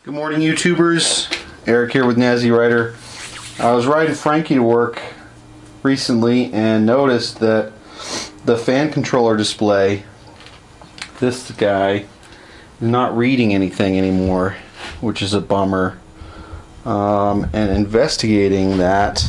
Good morning, YouTubers. Eric here with Nazi Rider. I was riding Frankie to work recently and noticed that the fan controller display, this guy, is not reading anything anymore, which is a bummer. And investigating that,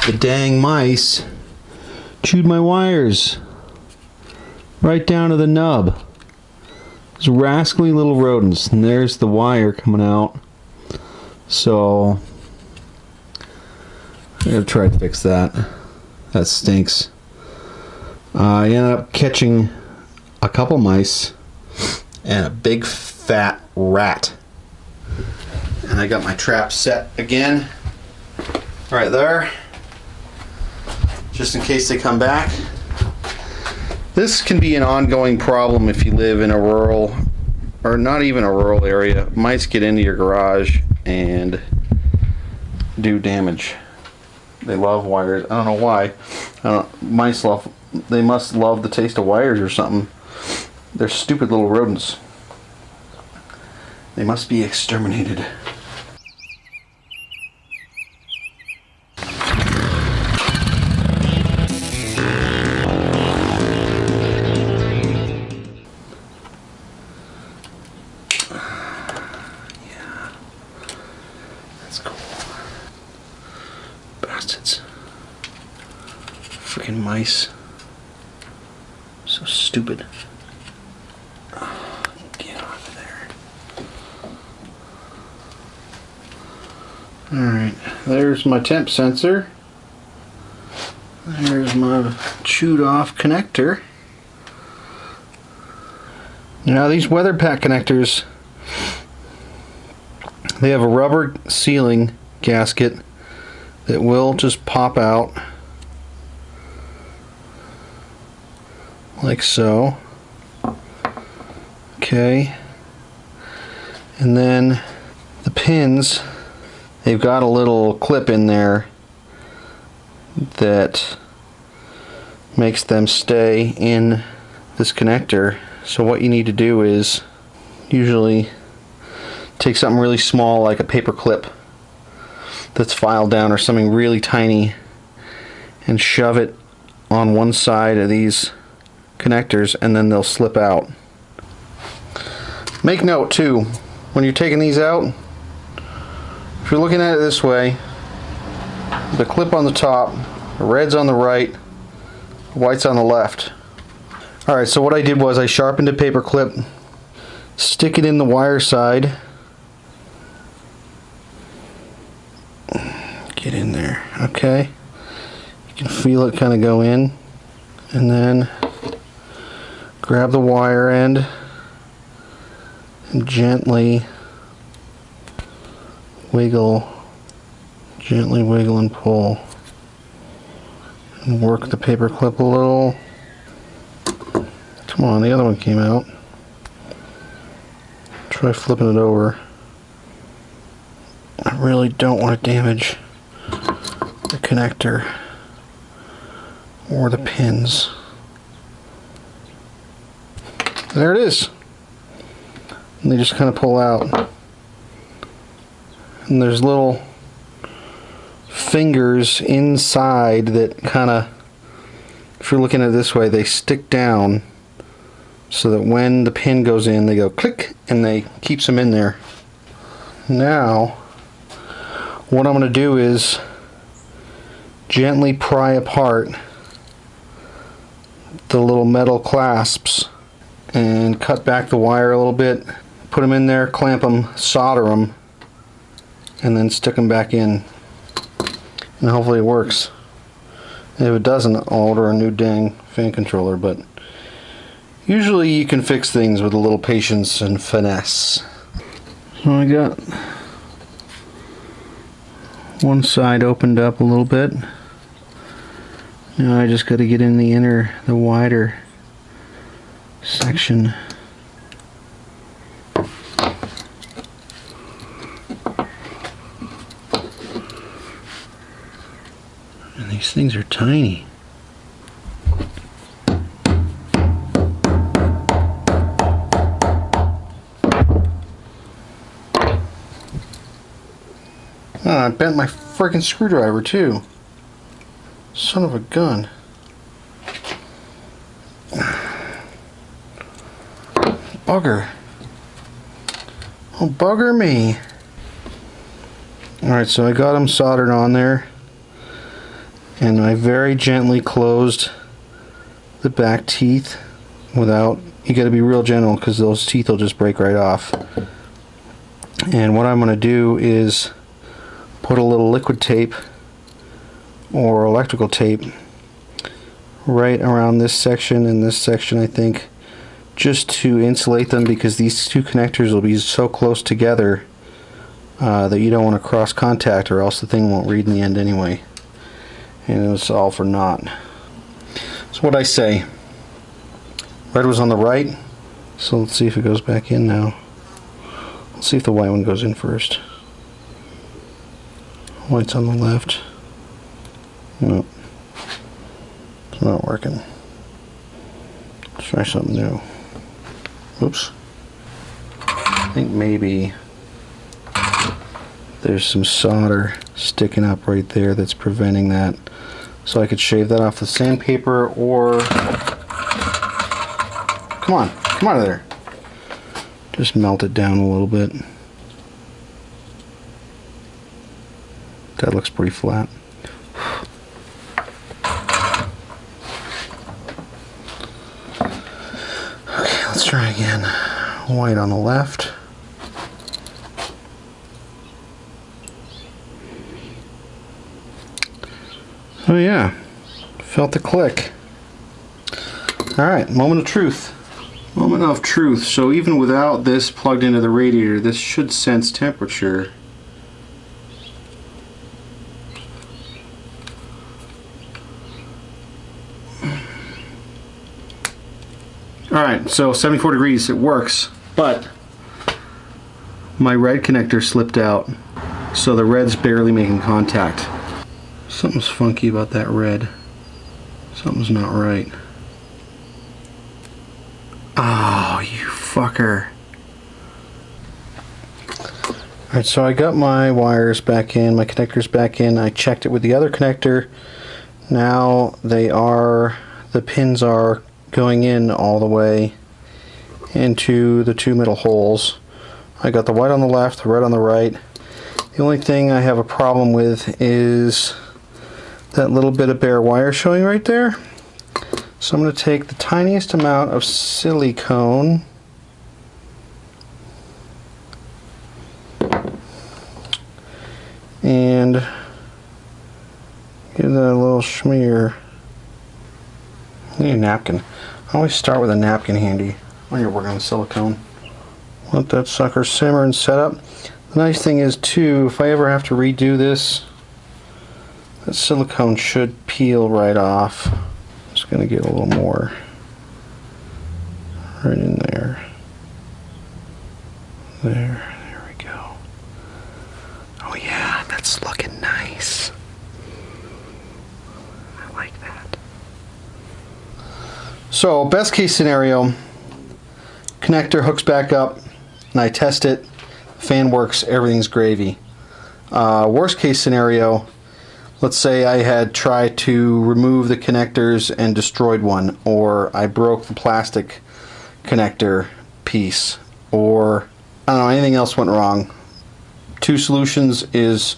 the dang mice chewed my wires right down to the nub. Those rascally little rodents, and there's the wire coming out. So I gotta try to fix that. That stinks. I ended up catching a couple mice and a big fat rat. And I got my trap set again right there, just in case they come back. This can be an ongoing problem if you live in a rural, or not even a rural area. Mice get into your garage and do damage. They love wires. I don't know why. Mice love, they must love the taste of wires or something. They're stupid little rodents. They must be exterminated. That's cool. Bastards. Freaking mice. So stupid. Get off of there. Alright, there's my temp sensor. There's my chewed off connector. Now these weather pack connectors, they have a rubber sealing gasket that will just pop out like so. Okay, and then the pins, they've got a little clip in there that makes them stay in this connector. So what you need to do is usually take something really small like a paper clip that's filed down or something really tiny and shove it on one side of these connectors, and then they'll slip out. Make note too, when you're taking these out, if you're looking at it this way, the clip on the top, the red's on the right, the white's on the left. Alright, so what I did was I sharpened a paper clip, stick it in the wire side, get in there, okay? You can feel it kind of go in, and then grab the wire end and gently wiggle and pull, and work the paper clip a little. Come on, the other one came out. Try flipping it over. I really don't want to damage the connector or the pins. There it is. And they just kind of pull out. And there's little fingers inside that kind of, if you're looking at it this way, they stick down so that when the pin goes in, they go click and they keeps them in there. Now, what I'm going to do is gently pry apart the little metal clasps and cut back the wire a little bit, put them in there, clamp them, solder them, and then stick them back in, and hopefully it works. If it doesn't, I'll order a new dang fan controller, but usually you can fix things with a little patience and finesse. So I got one side opened up a little bit. Now I just got to get in the wider section. And these things are tiny. Oh, I bent my freaking screwdriver too. Son of a gun. Bugger. Oh, bugger me. Alright, so I got them soldered on there. And I very gently closed the back teeth without... You gotta be real gentle because those teeth will just break right off. And what I'm going to do is put a little liquid tape or electrical tape right around this section and this section, I think, just to insulate them, because these two connectors will be so close together that you don't want to cross contact, or else the thing won't read in the end anyway, and it's all for naught. So what I say, red was on the right, so let's see if it goes back in now. Let's see if the white one goes in first. White's on the left. No, it's not working. Let's try something new. Oops. I think maybe there's some solder sticking up right there that's preventing that. So I could shave that off the sandpaper, or... Come on out of there. Just melt it down a little bit. That looks pretty flat. Okay, let's try again. White on the left. Oh yeah, felt the click. Alright, moment of truth. Moment of truth. So even without this plugged into the radiator, this should sense temperature. Alright, so 74 degrees, it works, but my red connector slipped out, so the red's barely making contact. Something's funky about that red. Something's not right. Oh, you fucker. Alright, so I got my wires back in, my connectors back in. I checked it with the other connector. Now the pins are going in all the way into the two middle holes. I got the white on the left, the red on the right. The only thing I have a problem with is that little bit of bare wire showing right there. So I'm going to take the tiniest amount of silicone and give that a little smear. I need a napkin. I always start with a napkin handy when you're working on silicone. Let that sucker simmer and set up. The nice thing is too, if I ever have to redo this, that silicone should peel right off. Just going to get a little more right in there. There we go. Oh yeah, that's looking nice. I like that. So, best case scenario, connector hooks back up and I test it, fan works, everything's gravy. Worst case scenario, let's say I had tried to remove the connectors and destroyed one, or I broke the plastic connector piece, or I don't know, anything else went wrong. Two solutions is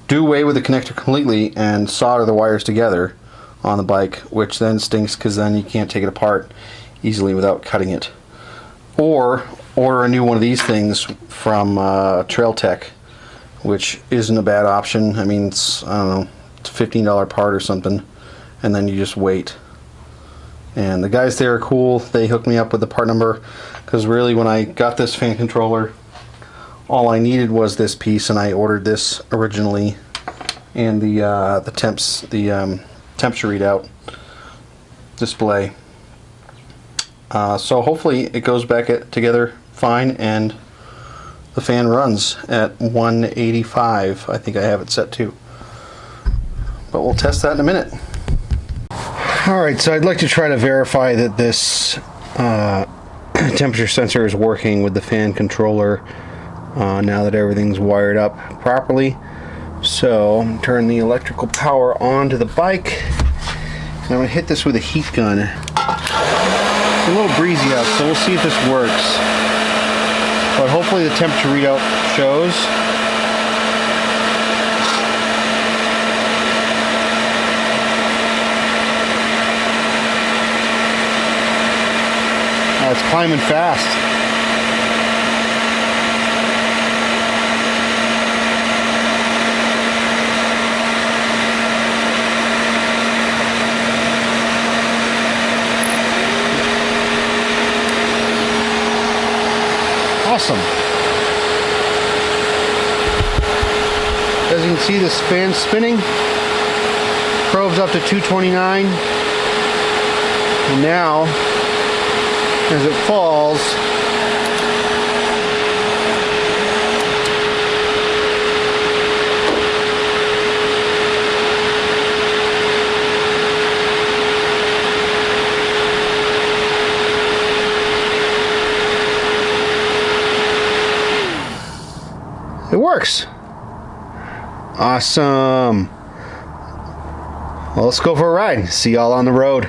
do away with the connector completely and solder the wires together on the bike, which then stinks because then you can't take it apart easily without cutting it. Or order a new one of these things from Trail Tech, which isn't a bad option. I mean, it's, I don't know, it's a $15 part or something, and then you just wait. And the guys there are cool. They hooked me up with the part number, because really when I got this fan controller, all I needed was this piece, and I ordered this originally, and the temperature readout display. So hopefully it goes back together fine, and the fan runs at 185. I think I have it set to. But we'll test that in a minute. Alright, so I'd like to try to verify that this temperature sensor is working with the fan controller now that everything's wired up properly. So I'm turn the electrical power on to the bike, and I'm going to hit this with a heat gun. It's a little breezy out, so we'll see if this works. But hopefully the temperature readout shows. It's climbing fast. Awesome. As you can see, the fan's spinning. Probe's up to 229. And now, as it falls, it works. Awesome. Well, let's go for a ride. See y'all on the road.